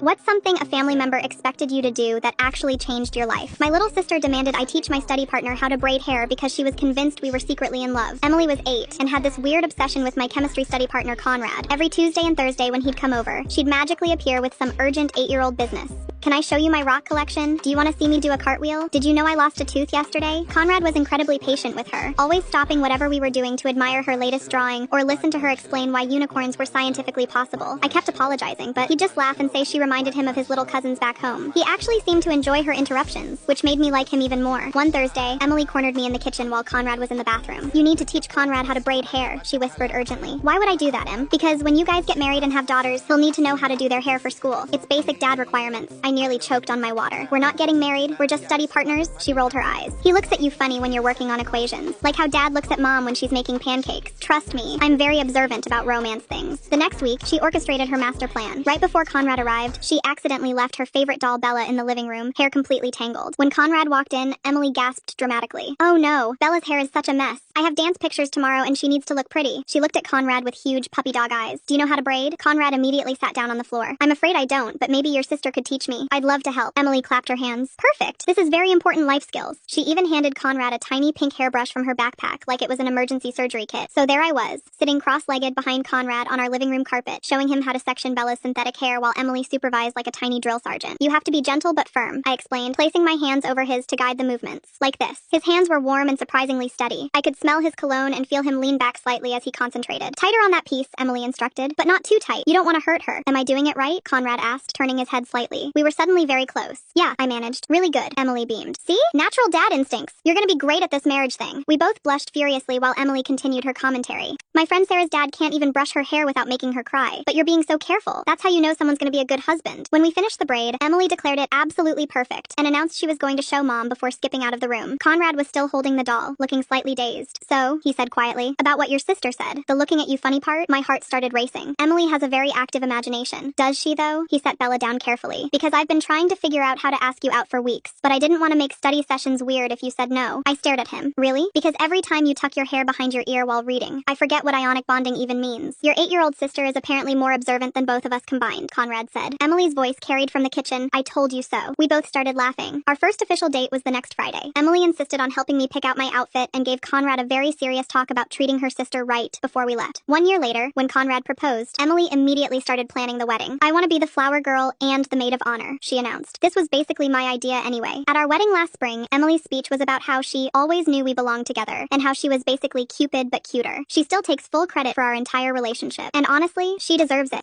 What's something a family member expected you to do that actually changed your life? My little sister demanded I teach my study partner how to braid hair because she was convinced we were secretly in love. Emily was 8 and had this weird obsession with my chemistry study partner Conrad. Every Tuesday and Thursday when he'd come over, she'd magically appear with some urgent 8-year-old business. Can I show you my rock collection? Do you want to see me do a cartwheel? Did you know I lost a tooth yesterday? Conrad was incredibly patient with her, always stopping whatever we were doing to admire her latest drawing or listen to her explain why unicorns were scientifically possible. I kept apologizing, but he'd just laugh and say she reminded him of his little cousins back home. He actually seemed to enjoy her interruptions, which made me like him even more. One Thursday, Emily cornered me in the kitchen while Conrad was in the bathroom. "You need to teach Conrad how to braid hair," she whispered urgently. "Why would I do that, Em?" "Because when you guys get married and have daughters, he'll need to know how to do their hair for school. It's basic dad requirements." I nearly choked on my water. "We're not getting married, we're just study partners?" She rolled her eyes. "He looks at you funny when you're working on equations, like how dad looks at mom when she's making pancakes. Trust me, I'm very observant about romance things." The next week, she orchestrated her master plan. Right before Conrad arrived, she accidentally left her favorite doll Bella in the living room, hair completely tangled. When Conrad walked in, Emily gasped dramatically. "Oh no, Bella's hair is such a mess. I have dance pictures tomorrow and she needs to look pretty." She looked at Conrad with huge puppy dog eyes. "Do you know how to braid?" Conrad immediately sat down on the floor. "I'm afraid I don't, but maybe your sister could teach me. I'd love to help." Emily clapped her hands. "Perfect. This is very important life skills." She even handed Conrad a tiny pink hairbrush from her backpack like it was an emergency surgery kit. So there I was, sitting cross-legged behind Conrad on our living room carpet, showing him how to section Bella's synthetic hair while Emily supervised like a tiny drill sergeant. "You have to be gentle but firm," I explained, placing my hands over his to guide the movements. Like this. His hands were warm and surprisingly steady. I could smell his cologne and feel him lean back slightly as he concentrated. "Tighter on that piece," Emily instructed, "but not too tight. You don't want to hurt her." "Am I doing it right?" Conrad asked, turning his head slightly. We were suddenly very close. "Yeah," I managed. "Really good," Emily beamed. "See? Natural dad instincts. You're gonna be great at this marriage thing." We both blushed furiously while Emily continued her commentary. "My friend Sarah's dad can't even brush her hair without making her cry. But you're being so careful. That's how you know someone's gonna be a good husband." When we finished the braid, Emily declared it absolutely perfect and announced she was going to show mom before skipping out of the room. Conrad was still holding the doll, looking slightly dazed. "So," he said quietly, "about what your sister said, the looking at you funny part?" My heart started racing. Emily has a very active imagination. "Does she though?" He set Bella down carefully. "Because I've been trying to figure out how to ask you out for weeks, but I didn't want to make study sessions weird if you said no." I stared at him. "Really? Because every time you tuck your hair behind your ear while reading, I forget what ionic bonding even means." "Your 8-year-old sister is apparently more observant than both of us combined," Conrad said. Emily's voice carried from the kitchen, "I told you so." We both started laughing. Our first official date was the next Friday. Emily insisted on helping me pick out my outfit and gave Conrad a very serious talk about treating her sister right before we left. 1 year later, when Conrad proposed, Emily immediately started planning the wedding. "I want to be the flower girl and the maid of honor," she announced. This was basically my idea anyway. At our wedding last spring, Emily's speech was about how she always knew we belonged together and how she was basically Cupid but cuter. She still takes full credit for our entire relationship, and honestly, she deserves it.